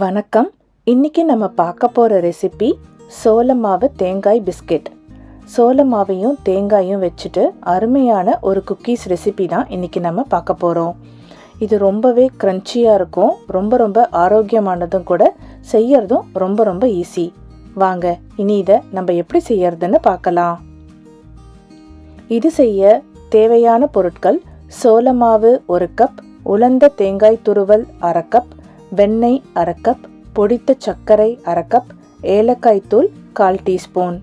வணக்கம். இன்னைக்கு நம்ம பார்க்க போகிற ரெசிபி சோள மாவு தேங்காய் பிஸ்கெட். சோள மாவையும் தேங்காயும் வச்சுட்டு அருமையான ஒரு குக்கீஸ் ரெசிபி தான் இன்னைக்கு நம்ம பார்க்க போகிறோம். இது ரொம்பவே க்ரன்ச்சியாக இருக்கும், ரொம்ப ஆரோக்கியமானதும் கூட, செய்யறதும் ரொம்ப ஈஸி. வாங்க இனி இதை நம்ம எப்படி செய்யறதுன்னு பார்க்கலாம். இது செய்ய தேவையான பொருட்கள்: சோள மாவு 1 கப், உலர்ந்த தேங்காய் துருவல் 1/2 கப், வெண்ணெய் 1/2 கப், பொடித்த சர்க்கரை 1/2 கப், ஏலக்காய் தூள் 1/4 டீஸ்பூன்.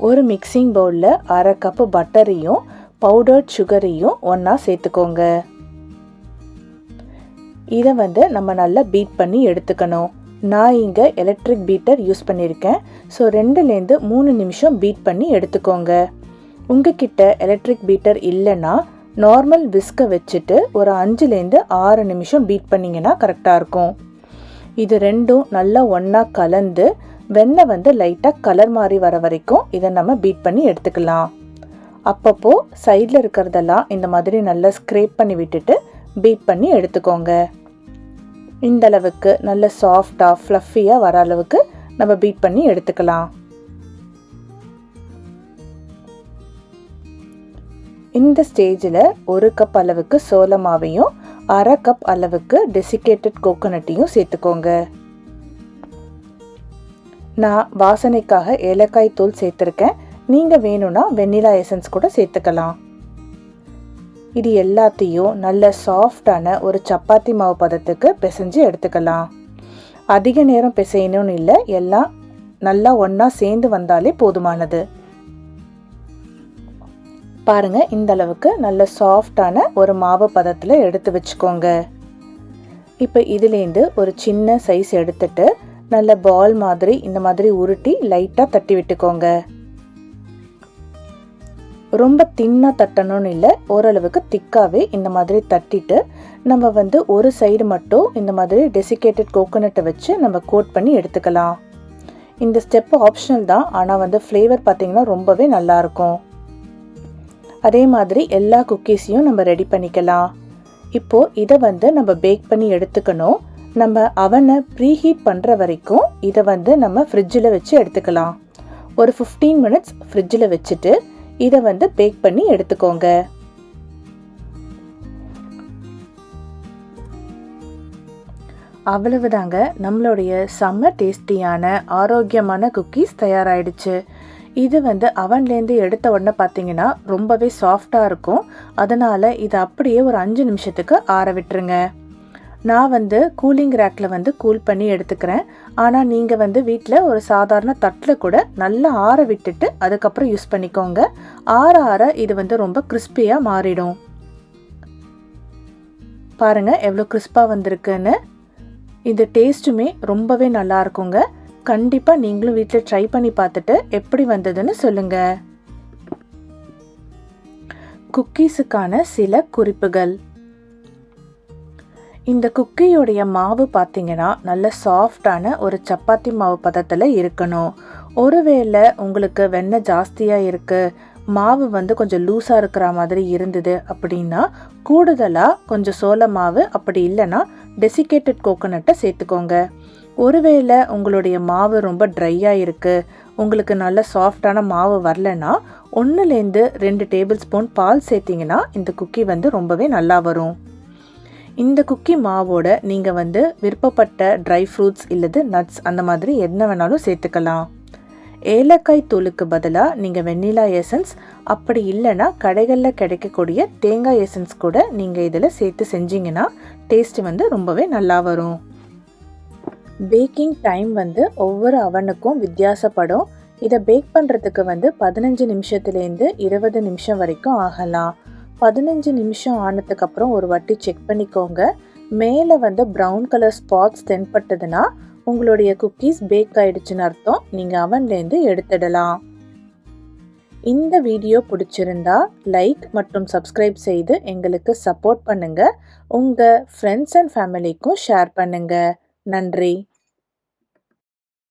ஒரு மிக்சிங் பவுலில் 1/2 கப் பட்டரையும் பவுடர்ட் சுகரையும் ஒன்றா சேர்த்துக்கோங்க. இதை நம்ம நல்லா பீட் பண்ணி எடுத்துக்கணும். நான் இங்கே எலக்ட்ரிக் பீட்டர் யூஸ் பண்ணியிருக்கேன். ஸோ 2லேருந்து 3 நிமிஷம் பீட் பண்ணி எடுத்துக்கோங்க. உங்ககிட்ட எலக்ட்ரிக் பீட்டர் இல்லைன்னா நார்மல் விஸ்கை வச்சுட்டு ஒரு 5லேருந்து 6 நிமிஷம் பீட் பண்ணிங்கன்னா கரெக்டாக இருக்கும். இது ரெண்டும் நல்லா ஒன்றா கலந்து வெண்ணெய் லைட்டாக கலர் மாறி வர வரைக்கும் இதை நம்ம பீட் பண்ணி எடுத்துக்கலாம். அப்பப்போ சைடில் இருக்கிறதெல்லாம் இந்த மாதிரி நல்லா ஸ்க்ரேப் பண்ணி விட்டுட்டு பீட் பண்ணி எடுத்துக்கோங்க. இந்த அளவுக்கு நல்ல சாஃப்டாக ஃப்ளஃபியாக வர அளவுக்கு நம்ம பீட் பண்ணி எடுத்துக்கலாம். இந்த ஸ்டேஜில் 1 கப் அளவுக்கு சோள மாவையும் 1/2 கப் அளவுக்கு டெசிகேட்டட் கோகோனட்டையும் சேர்த்துக்கோங்க. நான் வாசனைக்காக ஏலக்காய் தூள் சேர்த்துருக்கேன். நீங்கள் வேணும்னா வெண்ணிலா எசன்ஸ் கூட சேர்த்துக்கலாம். இது எல்லாத்தையும் நல்ல சாஃப்டான ஒரு சப்பாத்தி மாவு பதத்துக்கு பிசைஞ்சு எடுத்துக்கலாம். அதிக நேரம் பிசையணும்னு இல்லை, எல்லாம் நல்லா ஒன்றா சேர்ந்து வந்தாலே போதுமானது. பாருங்க, இந்த அளவுக்கு நல்ல சாஃப்டான ஒரு மாவு பதத்தில் எடுத்து வச்சுக்கோங்க. இப்போ இதுலேருந்து ஒரு சின்ன சைஸ் எடுத்துட்டு நல்ல பால் மாதிரி இந்த மாதிரி உருட்டி லைட்டாக தட்டி விட்டுக்கோங்க. ரொம்ப தின்னாக தட்டணும்னு இல்லை, ஓரளவுக்கு திக்காகவே இந்த மாதிரி தட்டிட்டு நம்ம ஒரு சைடு மட்டும் இந்த மாதிரி டெசிகேட்டட் கோகோனட்டை வச்சு நம்ம கோட் பண்ணி எடுத்துக்கலாம். இந்த ஸ்டெப் ஆப்ஷனல் தான், ஆனால் ஃப்ளேவர் பார்த்தீங்கன்னா ரொம்பவே நல்லாயிருக்கும். அதே மாதிரி எல்லா குக்கீஸையும் நம்ம ரெடி பண்ணிக்கலாம். இப்போது இதை நம்ம பேக் பண்ணி எடுத்துக்கணும். நம்ம அவனை ப்ரீஹீட் பண்ணுற வரைக்கும் இதை நம்ம ஃப்ரிட்ஜில் வச்சு எடுத்துக்கலாம். ஒரு 15 மினிட்ஸ் ஃப்ரிட்ஜில் வச்சுட்டு இதை பேக் பண்ணி எடுத்துக்கோங்க. அவ்வளவுதாங்க, நம்மளுடைய செம்ம டேஸ்டியான ஆரோக்கியமான குக்கீஸ் தயாராகிடுச்சு. இது அவன்லேருந்து எடுத்த உடனே பார்த்தீங்கன்னா ரொம்பவே சாஃப்டாக இருக்கும். அதனால் இதை அப்படியே ஒரு 5 நிமிஷத்துக்கு ஆற விட்டுருங்க. நான் கூலிங் ரேக்கில் கூல் பண்ணி எடுத்துக்கிறேன். ஆனால் நீங்கள் வீட்டில் ஒரு சாதாரண தட்டில் கூட நல்லா ஆற விட்டுட்டு அதுக்கப்புறம் யூஸ் பண்ணிக்கோங்க. ஆற இது ரொம்ப கிறிஸ்பியாக மாறிடும். பாருங்கள் எவ்வளோ கிறிஸ்பாக வந்திருக்குன்னு. இது டேஸ்ட்டுமே ரொம்பவே நல்லா இருக்குங்க. கண்டிப்பாக நீங்களும் வீட்டில் ட்ரை பண்ணி பார்த்துட்டு எப்படி வந்ததுன்னு சொல்லுங்கள். குக்கீஸுக்கான சில குறிப்புகள்: இந்த குக்கியோடைய மாவு பார்த்தீங்கன்னா நல்ல சாஃப்டான ஒரு சப்பாத்தி மாவு பதத்தில் இருக்கணும். ஒருவேளை உங்களுக்கு வெண்ணெய் ஜாஸ்தியாக இருக்குது, மாவு கொஞ்சம் லூஸாக இருக்கிற மாதிரி இருந்தது அப்படின்னா கூடுதலாக கொஞ்சம் சோள மாவு, அப்படி இல்லைன்னா டெசிகேட்டட் கோகோனட்டை சேர்த்துக்கோங்க. ஒருவேளை உங்களுடைய மாவு ரொம்ப ட்ரையாக இருக்குது, உங்களுக்கு நல்ல சாஃப்டான மாவு வரலன்னா 1லேருந்து 2 டேபிள் ஸ்பூன் பால் சேர்த்திங்கன்னா இந்த குக்கி ரொம்பவே நல்லா வரும். இந்த குக்கி மாவோட நீங்கள் விருப்பப்பட்ட ட்ரை ஃப்ரூட்ஸ் இல்லது நட்ஸ் அந்த மாதிரி என்ன வேணாலும் சேர்த்துக்கலாம். ஏலக்காய் தூளுக்கு பதிலாக நீங்கள் வெண்ணிலா எசன்ஸ், அப்படி இல்லைன்னா கடைகளில் கிடைக்கக்கூடிய தேங்காய் எசன்ஸ் கூட நீங்கள் இதில் சேர்த்து செஞ்சிங்கன்னா டேஸ்ட்டு ரொம்பவே நல்லா வரும். பேக்கிங் டைம் ஒவ்வொரு அவனுக்கும் வித்தியாசப்படும். இதை பேக் பண்ணுறதுக்கு 15 நிமிஷத்துலேருந்து 20 நிமிஷம் வரைக்கும் ஆகலாம். 15 நிமிஷம் ஆனதுக்கப்புறம் ஒரு வாட்டி செக் பண்ணிக்கோங்க. மேலே ப்ரௌன் கலர் ஸ்பாட்ஸ் தென்பட்டதுன்னா உங்களுடைய குக்கீஸ் பேக் ஆயிடுச்சுன்னு அர்த்தம். நீங்கள் அவன்லேருந்து எடுத்துடலாம். இந்த வீடியோ பிடிச்சிருந்தா லைக் மற்றும் சப்ஸ்கிரைப் செய்து எங்களுக்கு சப்போர்ட் பண்ணுங்கள். உங்கள் ஃப்ரெண்ட்ஸ் அண்ட் ஃபேமிலிக்கும் ஷேர் பண்ணுங்கள். நன்றி.